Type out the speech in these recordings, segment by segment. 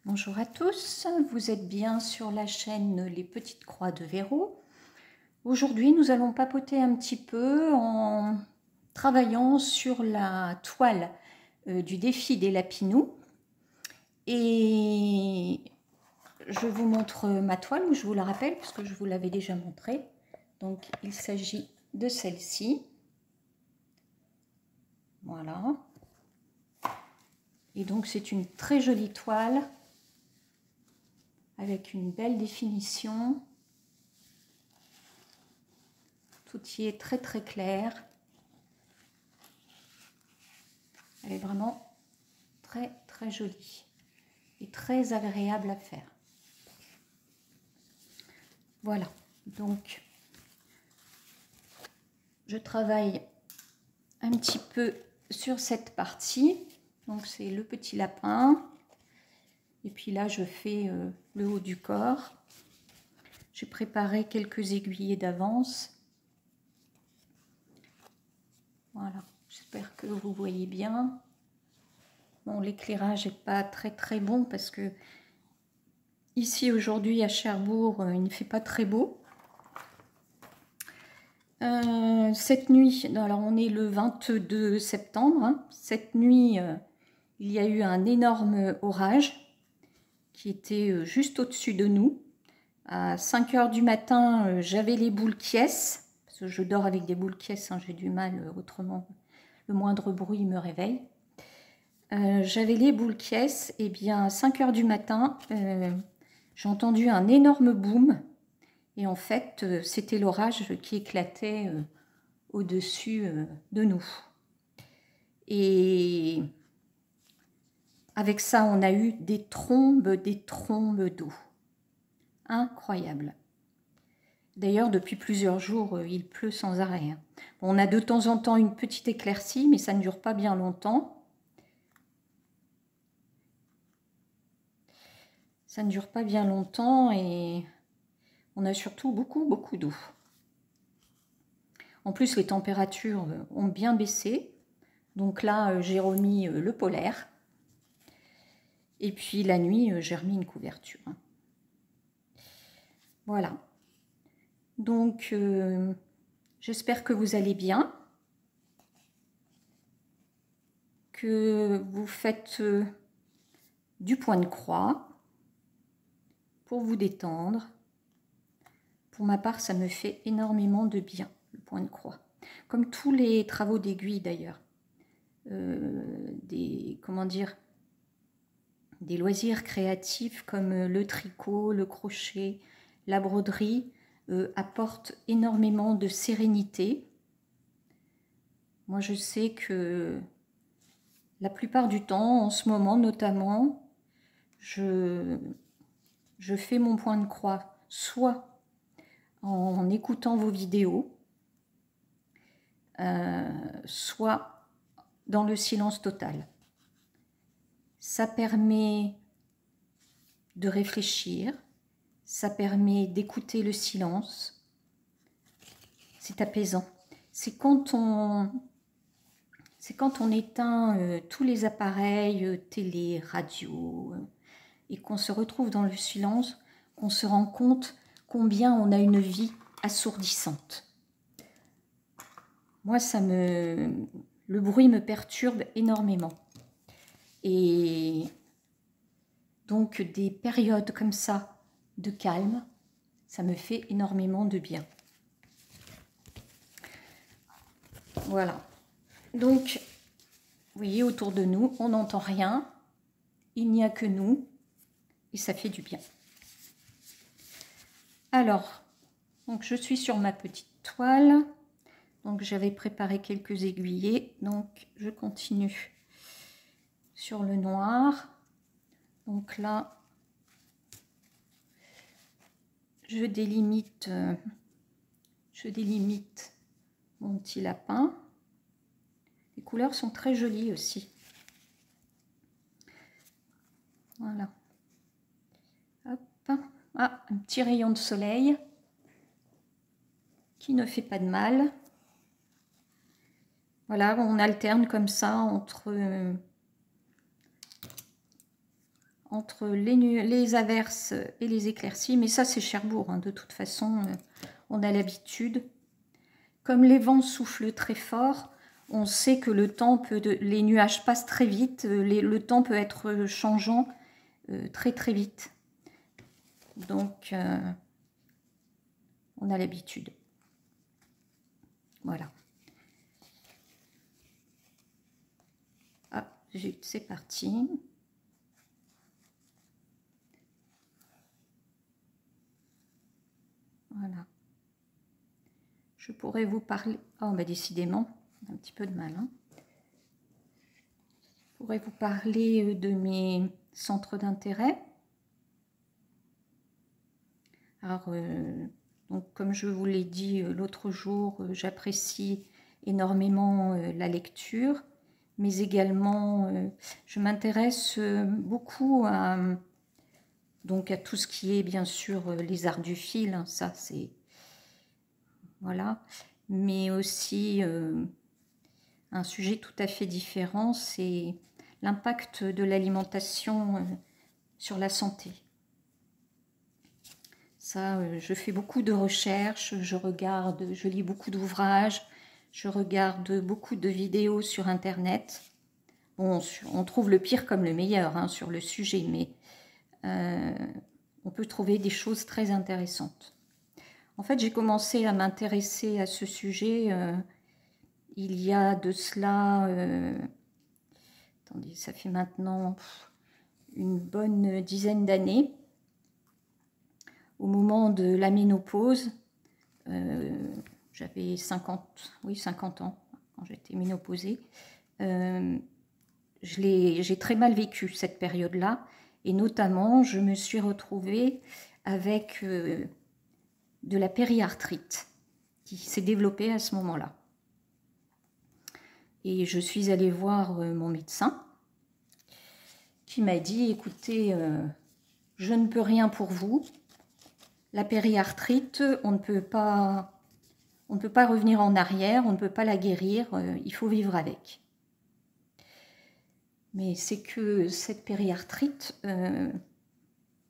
Bonjour à tous, vous êtes bien sur la chaîne Les Petites Croix de Véro. Aujourd'hui, nous allons papoter un petit peu en travaillant sur la toile du défi des Lapinous. Et je vous montre ma toile, ou je vous la rappelle, puisque je vous l'avais déjà montrée. Donc, il s'agit de celle-ci. Voilà. Et donc, c'est une très jolie toile avec une belle définition. Tout y est très très clair. Elle est vraiment très très jolie et très agréable à faire. Voilà, donc je travaille un petit peu sur cette partie. Donc c'est le petit lapin. Et puis là, je fais le haut du corps. J'ai préparé quelques aiguillés d'avance. Voilà, j'espère que vous voyez bien. Bon, l'éclairage n'est pas très très bon parce que ici aujourd'hui à Cherbourg, il ne fait pas très beau. Cette nuit, alors on est le 22 septembre, hein, cette nuit, il y a eu un énorme orage qui était juste au-dessus de nous. À 5 h du matin, j'avais les boules quies, parce que je dors avec des boules quies, hein, j'ai du mal, autrement le moindre bruit me réveille. J'avais les boules quies, et bien à 5 h du matin, j'ai entendu un énorme boom, et en fait, c'était l'orage qui éclatait au-dessus de nous. Et avec ça, on a eu des trombes d'eau. Incroyable. D'ailleurs, depuis plusieurs jours, il pleut sans arrêt. On a de temps en temps une petite éclaircie, mais ça ne dure pas bien longtemps. Ça ne dure pas bien longtemps et on a surtout beaucoup d'eau. En plus, les températures ont bien baissé. Donc là, j'ai remis le polaire. Et puis la nuit, j'ai remis une couverture. Voilà. Donc, j'espère que vous allez bien. Que vous faites du point de croix pour vous détendre. Pour ma part, ça me fait énormément de bien, le point de croix. Comme tous les travaux d'aiguille d'ailleurs. Comment dire, des loisirs créatifs comme le tricot, le crochet, la broderie apportent énormément de sérénité. Moi, je sais que la plupart du temps, en ce moment notamment, je fais mon point de croix soit en écoutant vos vidéos, soit dans le silence total. Ça permet de réfléchir, ça permet d'écouter le silence. C'est apaisant. C'est quand on éteint tous les appareils, télé, radio, et qu'on se retrouve dans le silence, qu'on se rend compte combien on a une vie assourdissante. Moi, le bruit me perturbe énormément. Et donc, des périodes comme ça de calme, ça me fait énormément de bien. Voilà. Donc, vous voyez, autour de nous, on n'entend rien. Il n'y a que nous. Et ça fait du bien. Alors, donc je suis sur ma petite toile. Donc, j'avais préparé quelques aiguillés. Donc, je continue sur le noir. Donc là, je délimite mon petit lapin. Les couleurs sont très jolies aussi. Voilà. Hop. Ah, un petit rayon de soleil qui ne fait pas de mal. Voilà, on alterne comme ça entre entre les averses et les éclaircies. Mais ça, c'est Cherbourg, hein, de toute façon, on a l'habitude. Comme les vents soufflent très fort, on sait que le temps les nuages passent très vite, le temps peut être changeant très très vite. Donc, on a l'habitude. Voilà. Ah, c'est parti. Voilà. Je pourrais vous parler... Oh, bah décidément, un petit peu de mal. Hein. Je pourrais vous parler de mes centres d'intérêt. Alors, donc, comme je vous l'ai dit l'autre jour, j'apprécie énormément la lecture, mais également, je m'intéresse beaucoup donc à tout ce qui est, bien sûr, les arts du fil, hein, ça c'est... Voilà. Mais aussi, un sujet tout à fait différent, c'est l'impact de l'alimentation sur la santé. Ça, je fais beaucoup de recherches, je lis beaucoup d'ouvrages, je regarde beaucoup de vidéos sur Internet. Bon, on trouve le pire comme le meilleur hein, sur le sujet, mais on peut trouver des choses très intéressantes. En fait, j'ai commencé à m'intéresser à ce sujet il y a de cela... attendez, ça fait maintenant une bonne dizaine d'années. Au moment de la ménopause, j'avais 50 ans quand j'étais ménopausée. J'ai très mal vécu cette période-là, et notamment je me suis retrouvée avec de la périarthrite qui s'est développée à ce moment-là. Et je suis allée voir mon médecin qui m'a dit, écoutez, je ne peux rien pour vous. La périarthrite, on ne peut pas revenir en arrière, on ne peut pas la guérir, il faut vivre avec. Mais c'est que cette périarthrite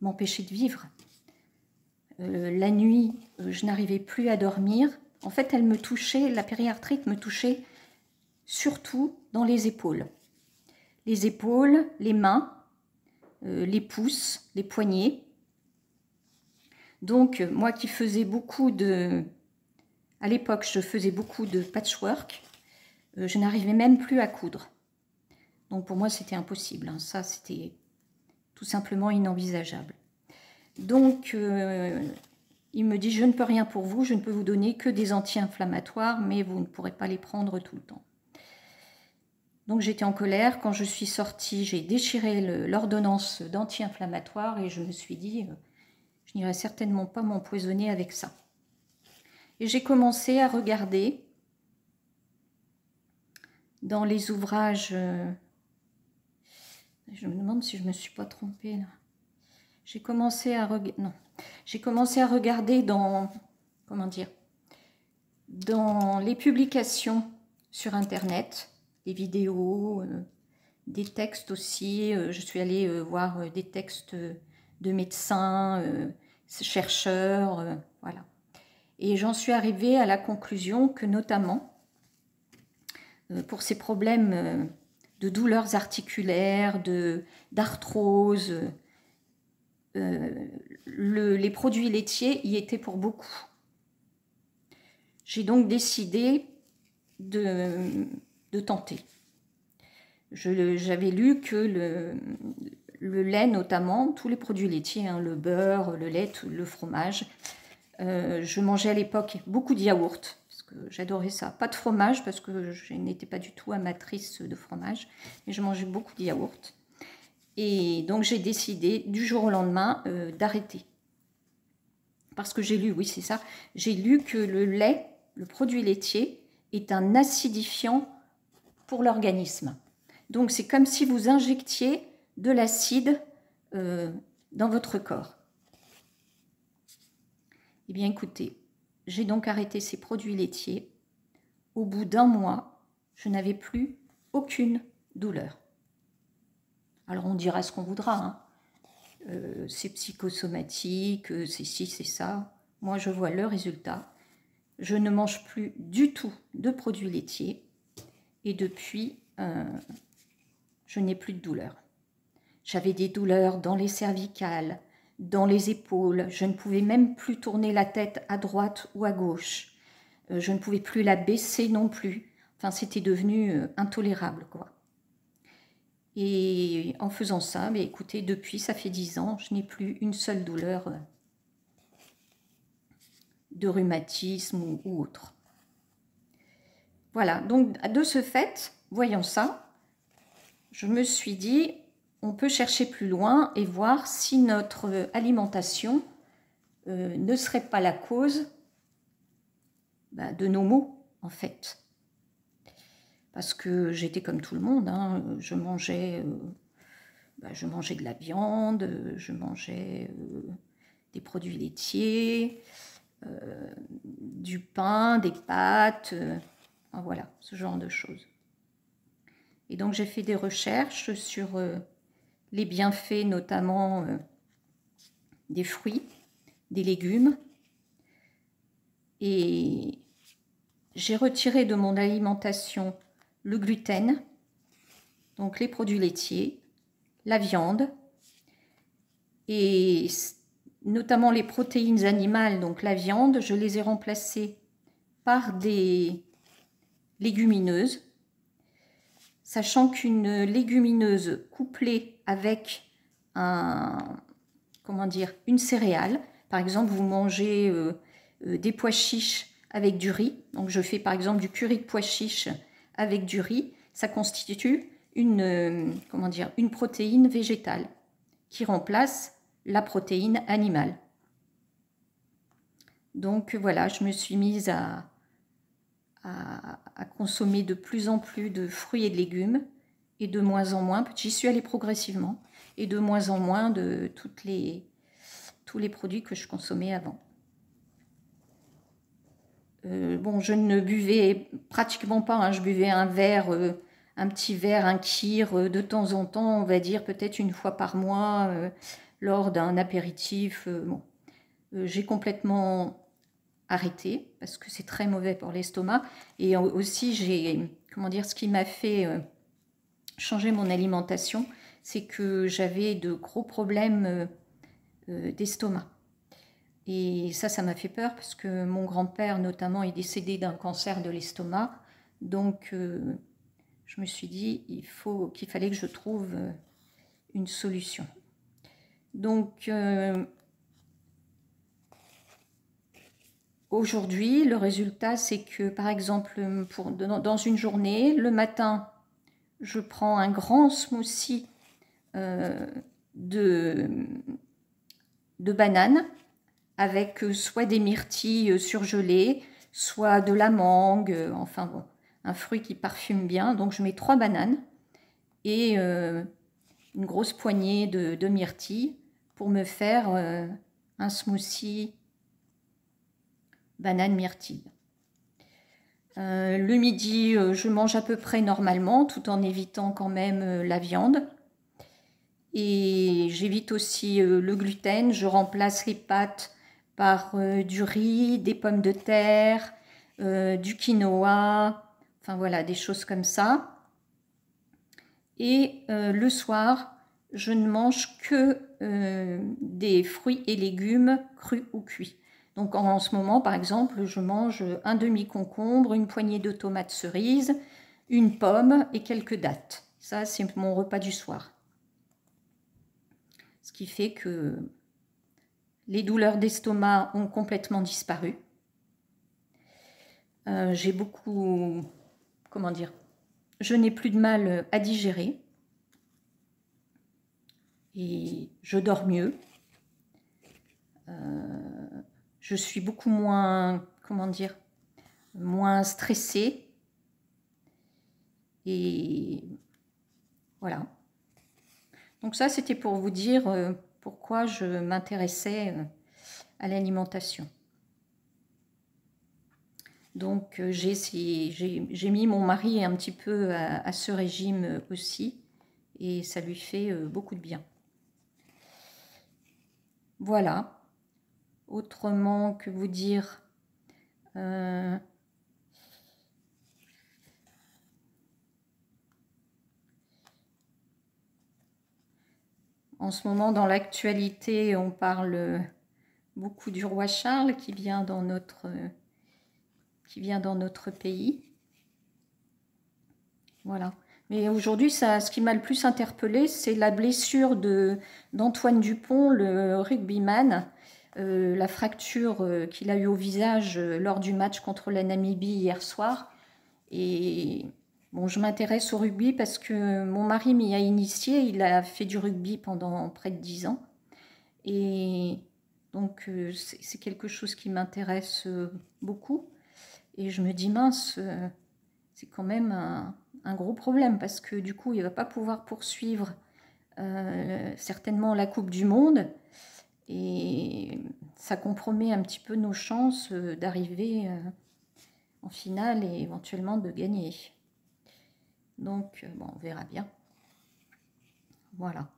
m'empêchait de vivre. La nuit, je n'arrivais plus à dormir. En fait, elle me touchait, la périarthrite me touchait surtout dans les épaules. Les épaules, les mains, les pouces, les poignets. Donc, moi qui faisais beaucoup de... À l'époque, je faisais beaucoup de patchwork. Je n'arrivais même plus à coudre. Donc, pour moi, c'était impossible. Hein. Ça, c'était tout simplement inenvisageable. Donc, il me dit, je ne peux rien pour vous. Je ne peux vous donner que des anti-inflammatoires, mais vous ne pourrez pas les prendre tout le temps. Donc, j'étais en colère. Quand je suis sortie, j'ai déchiré l'ordonnance d'anti-inflammatoire et je me suis dit... je n'irai certainement pas m'empoisonner avec ça. Et j'ai commencé à regarder dans les ouvrages... je me demande si je ne me suis pas trompée là. J'ai commencé à regarder dans... Comment dire? Dans les publications sur Internet, des vidéos, des textes aussi. Je suis allée voir des textes de médecins, chercheurs, voilà. Et j'en suis arrivée à la conclusion que notamment, pour ces problèmes de douleurs articulaires, d'arthrose, les produits laitiers y étaient pour beaucoup. J'ai donc décidé de tenter. J'avais lu que le lait notamment, tous les produits laitiers, hein, le beurre, le lait, le fromage. Je mangeais à l'époque beaucoup de yaourt, parce que j'adorais ça. Pas de fromage, parce que je n'étais pas du tout amatrice de fromage, mais je mangeais beaucoup de yaourt. Et donc j'ai décidé du jour au lendemain d'arrêter. Parce que j'ai lu, oui c'est ça, j'ai lu que le lait, le produit laitier, est un acidifiant pour l'organisme. Donc c'est comme si vous injectiez de l'acide dans votre corps. Eh bien écoutez, j'ai donc arrêté ces produits laitiers. Au bout d'un mois, je n'avais plus aucune douleur. Alors on dira ce qu'on voudra, hein, c'est psychosomatique, c'est ci, c'est ça. Moi, je vois le résultat. Je ne mange plus du tout de produits laitiers et depuis, je n'ai plus de douleur. J'avais des douleurs dans les cervicales, dans les épaules. Je ne pouvais même plus tourner la tête à droite ou à gauche. Je ne pouvais plus la baisser non plus. Enfin, c'était devenu intolérable, quoi. Et en faisant ça, mais écoutez, depuis, ça fait 10 ans, je n'ai plus une seule douleur de rhumatisme ou autre. Voilà, donc de ce fait, voyant ça, je me suis dit, on peut chercher plus loin et voir si notre alimentation ne serait pas la cause de nos maux, en fait. Parce que j'étais comme tout le monde, hein. Je mangeais de la viande, je mangeais des produits laitiers, du pain, des pâtes, enfin, voilà, ce genre de choses. Et donc j'ai fait des recherches sur les bienfaits notamment des fruits, des légumes, et j'ai retiré de mon alimentation le gluten, donc les produits laitiers, la viande, et notamment les protéines animales, donc la viande, je les ai remplacées par des légumineuses, sachant qu'une légumineuse couplée avec une céréale, par exemple vous mangez des pois chiches avec du riz, donc je fais par exemple du curry de pois chiches avec du riz, ça constitue une protéine végétale qui remplace la protéine animale. Donc voilà, je me suis mise à consommer de plus en plus de fruits et de légumes et de moins en moins, j'y suis allée progressivement, et de moins en moins de tous les produits que je consommais avant. Bon, je ne buvais pratiquement pas, hein, je buvais un petit verre, un kir de temps en temps, on va dire peut-être une fois par mois, lors d'un apéritif. Bon. J'ai complètement arrêté parce que c'est très mauvais pour l'estomac. Et aussi, ce qui m'a fait changer mon alimentation, c'est que j'avais de gros problèmes d'estomac. Et ça m'a fait peur parce que mon grand-père, notamment, est décédé d'un cancer de l'estomac. Donc, je me suis dit qu'il fallait que je trouve une solution. Donc, aujourd'hui, le résultat, c'est que, par exemple, dans une journée, le matin, je prends un grand smoothie de bananes avec soit des myrtilles surgelées, soit de la mangue, enfin bon, un fruit qui parfume bien. Donc je mets 3 bananes et une grosse poignée de myrtilles pour me faire un smoothie banane-myrtille. Le midi, je mange à peu près normalement, tout en évitant quand même la viande. Et j'évite aussi le gluten, je remplace les pâtes par du riz, des pommes de terre, du quinoa, enfin voilà, des choses comme ça. Et le soir, je ne mange que des fruits et légumes crus ou cuits. Donc en ce moment, par exemple, je mange un demi-concombre, une poignée de tomates cerises, une pomme et quelques dattes. Ça, c'est mon repas du soir. Ce qui fait que les douleurs d'estomac ont complètement disparu. J'ai beaucoup, je n'ai plus de mal à digérer. Et je dors mieux. Je suis beaucoup moins, moins stressée. Et voilà. Donc ça, c'était pour vous dire pourquoi je m'intéressais à l'alimentation. Donc j'ai mis mon mari un petit peu à ce régime aussi, et ça lui fait beaucoup de bien. Voilà. Autrement que vous dire... en ce moment, dans l'actualité, on parle beaucoup du roi Charles qui vient dans notre pays. Voilà. Mais aujourd'hui, ce qui m'a le plus interpellée, c'est la blessure d'Antoine Dupont, le rugbyman, la fracture qu'il a eue au visage lors du match contre la Namibie hier soir. Et bon, je m'intéresse au rugby parce que mon mari m'y a initié. Il a fait du rugby pendant près de 10 ans. Et donc, c'est quelque chose qui m'intéresse beaucoup. Et je me dis, mince, c'est quand même un gros problème parce que du coup, il ne va pas pouvoir poursuivre certainement la Coupe du Monde. Et ça compromet un petit peu nos chances d'arriver en finale et éventuellement de gagner. Donc, bon, on verra bien. Voilà.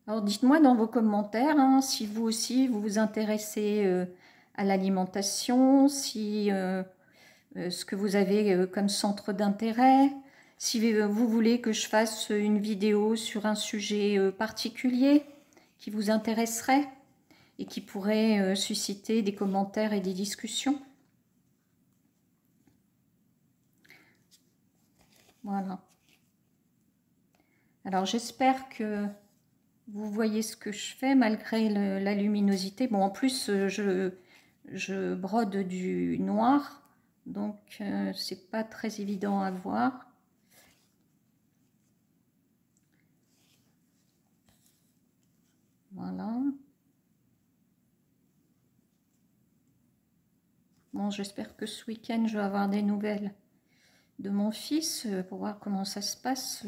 Alors, dites-moi dans vos commentaires hein, si vous aussi vous vous intéressez à l'alimentation, si ce que vous avez comme centre d'intérêt, si vous voulez que je fasse une vidéo sur un sujet particulier qui vous intéresserait et qui pourrait susciter des commentaires et des discussions. Voilà. Alors j'espère que vous voyez ce que je fais malgré la luminosité. Bon, en plus, je brode du noir, donc c'est pas très évident à voir. Voilà. Bon, j'espère que ce week-end, je vais avoir des nouvelles de mon fils pour voir comment ça se passe,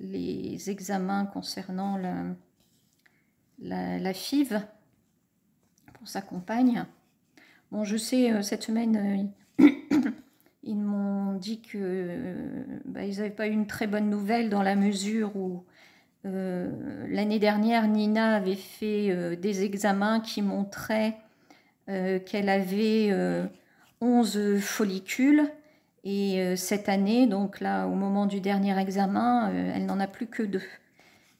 les examens concernant la FIV pour sa compagne. Bon, je sais, cette semaine, ils m'ont dit que ils n'avaient pas eu une très bonne nouvelle dans la mesure où l'année dernière, Nina avait fait des examens qui montraient qu'elle avait 11 follicules. Et cette année, donc là, au moment du dernier examen, elle n'en a plus que 2.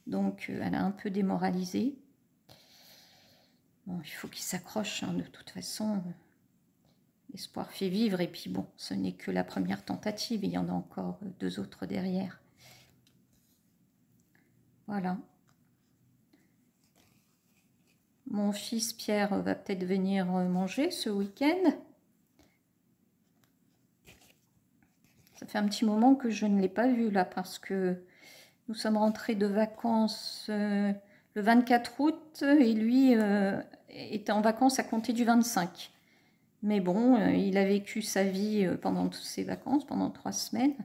Donc, elle a un peu démoralisé. Bon, il faut qu'il s'accroche, hein, de toute façon. L'espoir fait vivre. Et puis bon, ce n'est que la première tentative. Il y en a encore 2 autres derrière. Voilà. Mon fils Pierre va peut-être venir manger ce week-end. Ça fait un petit moment que je ne l'ai pas vu là parce que nous sommes rentrés de vacances le 24 août et lui était en vacances à compter du 25. Mais bon, il a vécu sa vie pendant toutes ses vacances, pendant 3 semaines.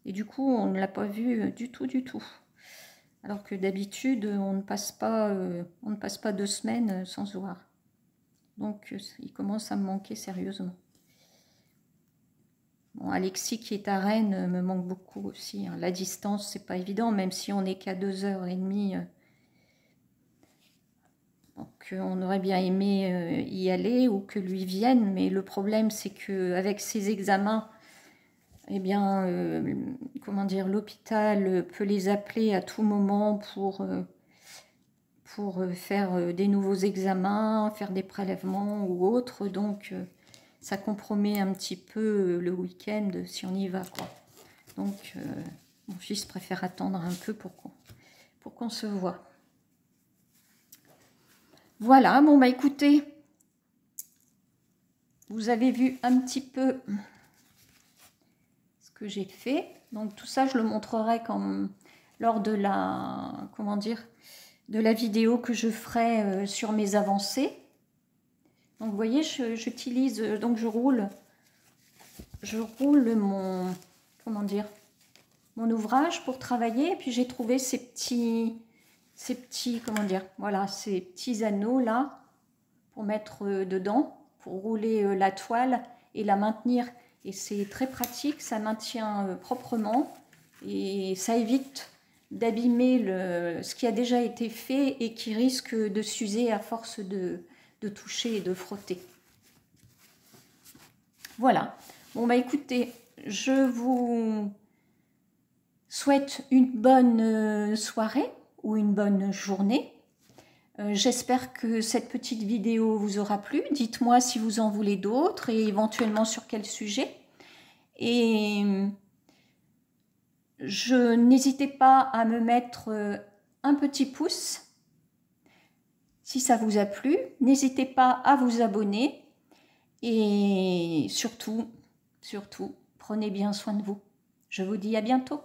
Et du coup, on ne l'a pas vu du tout, du tout. Alors que d'habitude, on ne passe pas 2 semaines sans se voir. Donc, il commence à me manquer sérieusement. Bon, Alexis qui est à Rennes me manque beaucoup aussi. Hein. La distance, c'est pas évident, même si on n'est qu'à 2h30. Donc, on aurait bien aimé y aller ou que lui vienne, mais le problème, c'est qu'avec ses examens, eh bien, comment dire, l'hôpital peut les appeler à tout moment pour faire des nouveaux examens, faire des prélèvements ou autres. Donc, ça compromet un petit peu le week-end si on y va, quoi. Donc, mon fils préfère attendre un peu pour qu'on se voit. Voilà, bon, bah écoutez, vous avez vu un petit peu ce que j'ai fait. Donc, tout ça, je le montrerai lors de la, comment dire, de la vidéo que je ferai sur mes avancées. Donc, vous voyez, j'utilise, donc je roule mon, comment dire, mon ouvrage pour travailler. Et puis, j'ai trouvé ces petits, comment dire, voilà, ces petits anneaux là pour mettre dedans, pour rouler la toile et la maintenir Et c'est très pratique, ça maintient proprement et ça évite d'abîmer ce qui a déjà été fait et qui risque de s'user à force de toucher et de frotter. Voilà. Bon bah écoutez, je vous souhaite une bonne soirée ou une bonne journée. J'espère que cette petite vidéo vous aura plu. Dites-moi si vous en voulez d'autres et éventuellement sur quel sujet. Et n'hésitez pas à me mettre un petit pouce si ça vous a plu. N'hésitez pas à vous abonner. Et surtout, prenez bien soin de vous. Je vous dis à bientôt.